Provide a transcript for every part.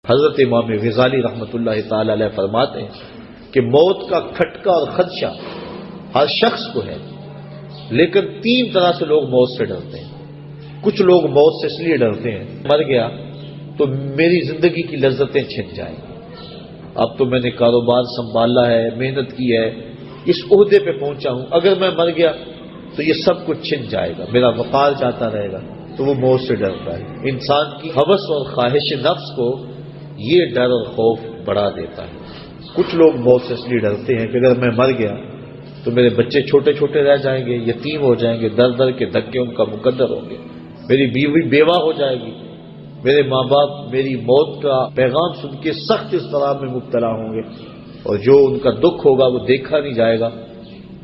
حضرت امام غزالی رحمۃ اللہ تعالی علیہ فرماتے ہیں کہ موت کا کھٹکا اور خدشہ ہر شخص کو ہے، لیکن تین طرح سے لوگ موت سے ڈرتے ہیں۔ کچھ لوگ موت سے اس لیے ڈرتے ہیں، مر گیا تو میری زندگی کی لذتیں چھن جائیں گی، اب تو میں نے کاروبار سنبھالا ہے، محنت کی ہے، اس عہدے پہ پہنچا ہوں، اگر میں مر گیا تو یہ سب کچھ چھن جائے گا، میرا وقار جاتا رہے گا، تو وہ موت سے ڈرتا ہے۔ انسان کی ہوس اور خواہش نفس کو یہ ڈر اور خوف بڑھا دیتا ہے۔ کچھ لوگ موت سے اس لیے ڈرتے ہیں کہ اگر میں مر گیا تو میرے بچے چھوٹے چھوٹے رہ جائیں گے، یتیم ہو جائیں گے، در در کے دھکے ان کا مقدر ہوں گے، میری بیوی بیوہ ہو جائے گی، میرے ماں باپ میری موت کا پیغام سن کے سخت اضطراب میں مبتلا ہوں گے، اور جو ان کا دکھ ہوگا وہ دیکھا نہیں جائے گا،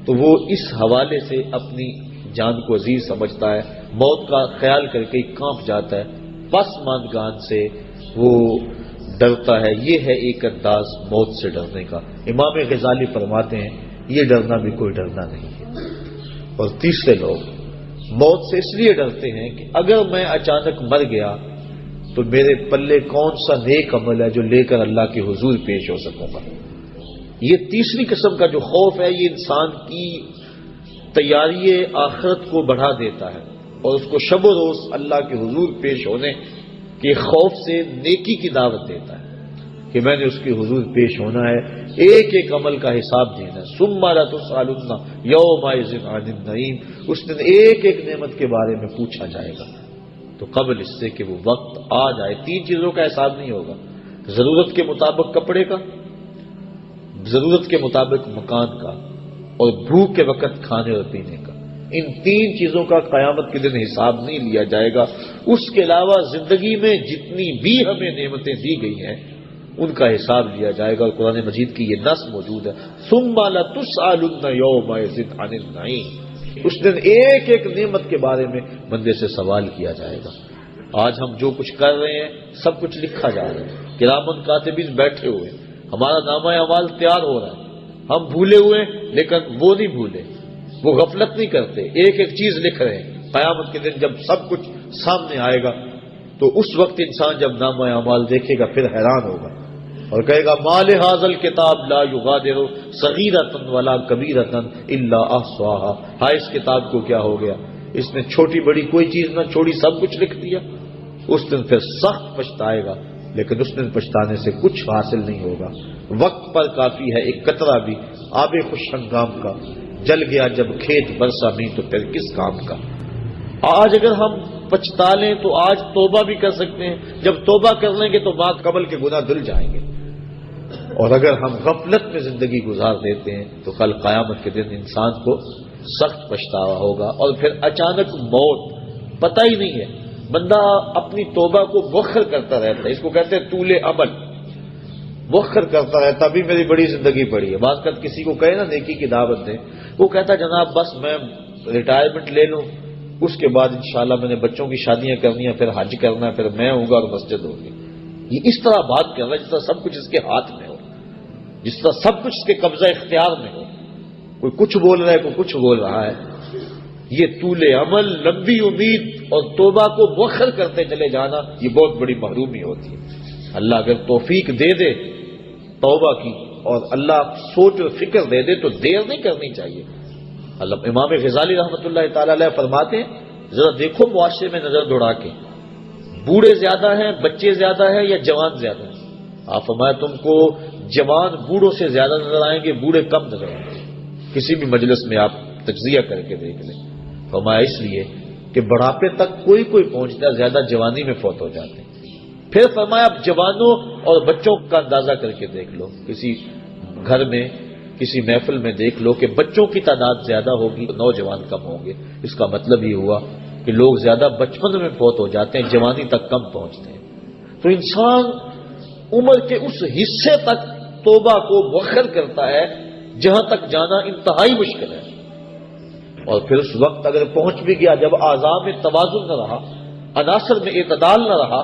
تو وہ اس حوالے سے اپنی جان کو عزیز سمجھتا ہے، موت کا خیال کر کے کانپ جاتا ہے، پسماندگان سے وہ ڈرتا ہے۔ یہ ہے ایک انداز موت سے ڈرنے کا۔ امام غزالی فرماتے ہیں یہ ڈرنا بھی کوئی ڈرنا نہیں ہے۔ اور تیسرے لوگ موت سے اس لیے ڈرتے ہیں کہ اگر میں اچانک مر گیا تو میرے پلے کون سا نیک عمل ہے جو لے کر اللہ کے حضور پیش ہو سکوں گا۔ یہ تیسری قسم کا جو خوف ہے، یہ انسان کی تیاری آخرت کو بڑھا دیتا ہے اور اس کو شب و روز اللہ کے حضور پیش ہونے کے خوف سے نیکی کی دعوت دیتا ہے کہ میں نے اس کے حضور پیش ہونا ہے، ایک ایک عمل کا حساب دینا ہے۔ ثم لتسألن یومئذ عن النعیم، اس دن ایک ایک نعمت کے بارے میں پوچھا جائے گا۔ تو قبل اس سے کہ وہ وقت آ جائے، تین چیزوں کا حساب نہیں ہوگا، ضرورت کے مطابق کپڑے کا، ضرورت کے مطابق مکان کا، اور بھوک کے وقت کھانے اور پینے کا۔ ان تین چیزوں کا قیامت کے دن حساب نہیں لیا جائے گا۔ اس کے علاوہ زندگی میں جتنی بھی ہمیں نعمتیں دی گئی ہیں ان کا حساب لیا جائے گا، اور قرآن مجید کی یہ نص موجود ہے، ثم لتسألن یومئذ عن النعیم۔ اس دن ایک ایک نعمت کے بارے میں بندے سے سوال کیا جائے گا۔ آج ہم جو کچھ کر رہے ہیں سب کچھ لکھا جا رہا ہے، کرامن کاتبین بیٹھے ہوئے، ہمارا نامہ اعمال تیار ہو رہا ہے، ہم بھولے ہوئے لیکن وہ نہیں بھولے، وہ غفلت نہیں کرتے، ایک ایک چیز لکھ رہے ہیں۔ قیامت کے دن جب سب کچھ سامنے آئے گا تو اس وقت انسان جب نامہ اعمال دیکھے گا پھر حیران ہوگا اور کہے گا ما لہذا الکتاب لا یغادر صغیرۃ ولا کبیرۃ الا احصاها، ہائے اس کتاب کو کیا ہو گیا، اس نے چھوٹی بڑی کوئی چیز نہ چھوڑی، سب کچھ لکھ دیا۔ اس دن پھر سخت پچھتائے گا، لیکن اس دن پچھتانے سے کچھ حاصل نہیں ہوگا۔ وقت پر کافی ہے ایک قطرہ بھی آب خوش ہنگام کا، جل گیا جب کھیت برسا نہیں تو پھر کس کام کا۔ آج اگر ہم پچھتا لیں تو آج توبہ بھی کر سکتے ہیں، جب توبہ کر لیں گے تو بعد قبل کے گناہ دھل جائیں گے، اور اگر ہم غفلت میں زندگی گزار دیتے ہیں تو کل قیامت کے دن انسان کو سخت پچھتاوا ہوگا، اور پھر اچانک موت پتہ ہی نہیں ہے۔ بندہ اپنی توبہ کو مؤخر کرتا رہتا ہے، اس کو کہتے ہیں طول عمل، مؤخر کرتا رہتا، ابھی میری بڑی زندگی پڑی ہے۔ بعض وقت کسی کو کہے نا نیکی کی دعوت دیں، وہ کہتا جناب بس میں ریٹائرمنٹ لے لوں، اس کے بعد انشاءاللہ میں نے بچوں کی شادیاں کرنی ہیں، پھر حج کرنا ہے، پھر میں ہوں گا اور مسجد ہوگی۔ یہ اس طرح بات کر رہا ہے جس طرح سب کچھ اس کے ہاتھ میں ہو، جس طرح سب کچھ اس کے قبضہ اختیار میں ہو، کوئی کچھ بول رہا ہے کوئی کچھ بول رہا ہے۔ یہ طول عمل، لمبی امید اور توبہ کو مؤخر کرتے چلے جانا، یہ بہت بڑی محرومی ہوتی ہے۔ اللہ اگر توفیق دے دے توبہ کی اور اللہ سوچ اور فکر دے دے تو دیر نہیں کرنی چاہیے۔ اللہ امام غزالی رحمۃ اللہ تعالی علیہ فرماتے ہیں ذرا دیکھو معاشرے میں نظر دوڑا کے، بوڑھے زیادہ ہیں، بچے زیادہ ہیں یا جوان زیادہ ہیں؟ آپ فرمایا تم کو جوان بوڑھوں سے زیادہ نظر آئیں گے، بوڑھے کم نظر آئیں گے۔ کسی بھی مجلس میں آپ تجزیہ کر کے دیکھ لیں۔ فرمایا اس لیے کہ بڑھاپے تک کوئی پہنچتا ہے، زیادہ جوانی میں فوت ہو جاتے ہیں۔ پھر فرمایا اب جوانوں اور بچوں کا اندازہ کر کے دیکھ لو، کسی گھر میں کسی محفل میں دیکھ لو کہ بچوں کی تعداد زیادہ ہوگی، نوجوان کم ہوں گے۔ اس کا مطلب یہ ہوا کہ لوگ زیادہ بچپن میں فوت ہو جاتے ہیں، جوانی تک کم پہنچتے ہیں۔ تو انسان عمر کے اس حصے تک توبہ کو مؤخر کرتا ہے جہاں تک جانا انتہائی مشکل ہے، اور پھر اس وقت اگر پہنچ بھی گیا جب اعضاء میں توازن نہ رہا، عناصر میں اعتدال نہ رہا،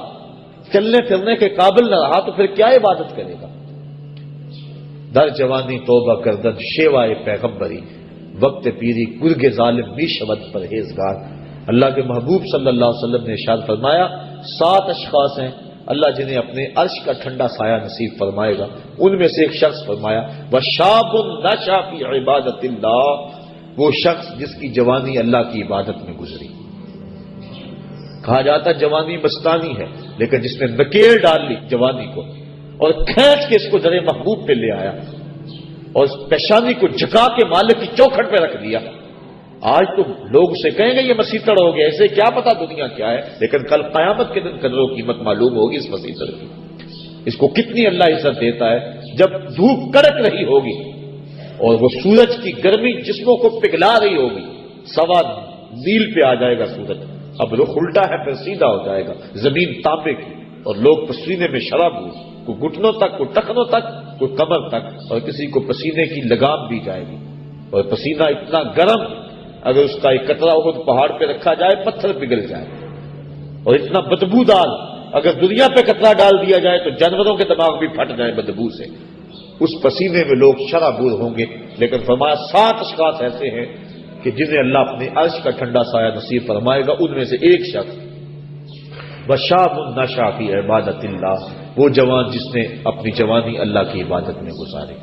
چلنے پھرنے کے قابل نہ رہا، تو پھر کیا عبادت کرے گا؟ در جوانی توبہ کردن شیوائے پیغمبری، وقت پیری گرگ ظالم بھی شبد پرہیزگار۔ اللہ کے محبوب صلی اللہ علیہ وسلم نے ارشاد فرمایا 7 اشخاص ہیں اللہ جنہیں اپنے عرش کا ٹھنڈا سایہ نصیب فرمائے گا ان میں سے ایک شخص فرمایا وشاب نشأ فی عبادت اللہ، وہ شخص جس کی جوانی اللہ کی عبادت میں گزری. کہا جاتا جوانی مستانی ہے، لیکن جس نے نکیل ڈال لی جوانی کو اور کھینچ کے اس کو در محبوب پہ لے آیا اور پیشانی کو جھکا کے مالک کی چوکھٹ پہ رکھ دیا. آج تو لوگ اسے کہیں گے یہ مسیطڑ ہو گیا، اسے کیا پتا دنیا کیا ہے، لیکن کل قیامت کے دن قدر و قیمت معلوم ہوگی اس مسیطڑ کی. اس کو کتنی اللہ عزت دیتا ہے جب دھوپ کڑک رہی ہوگی اور وہ سورج کی گرمی جسموں کو پگھلا رہی ہوگی. سوا میل پہ آ جائے گا سورج، اب رخ الٹا ہے پھر سیدھا ہو جائے گا، زمین تانبے کی اور لوگ پسینے میں شراب ہو، کوئی گھٹنوں تک، کوئی ٹخنوں تک، کوئی کمر تک، اور کسی کو پسینے کی لگام دی جائے گی. اور پسینہ اتنا گرم اگر اس کا ایک قطرہ خود پہاڑ پہ رکھا جائے پتھر پگھل جائے، اور اتنا بدبودار اگر دنیا پہ قطرہ ڈال دیا جائے تو جانوروں کے دماغ بھی پھٹ جائے بدبو سے. اس پسینے میں لوگ شرابور ہوں گے. لیکن فرمایا 7 اشخاص ایسے ہیں کہ جنہیں اللہ اپنے عرش کا ٹھنڈا سایہ نصیب فرمائے گا، ان میں سے ایک شخص وشاب نشأ فی عبادت اللہ، وہ جوان جس نے اپنی جوانی اللہ کی عبادت میں گزاری.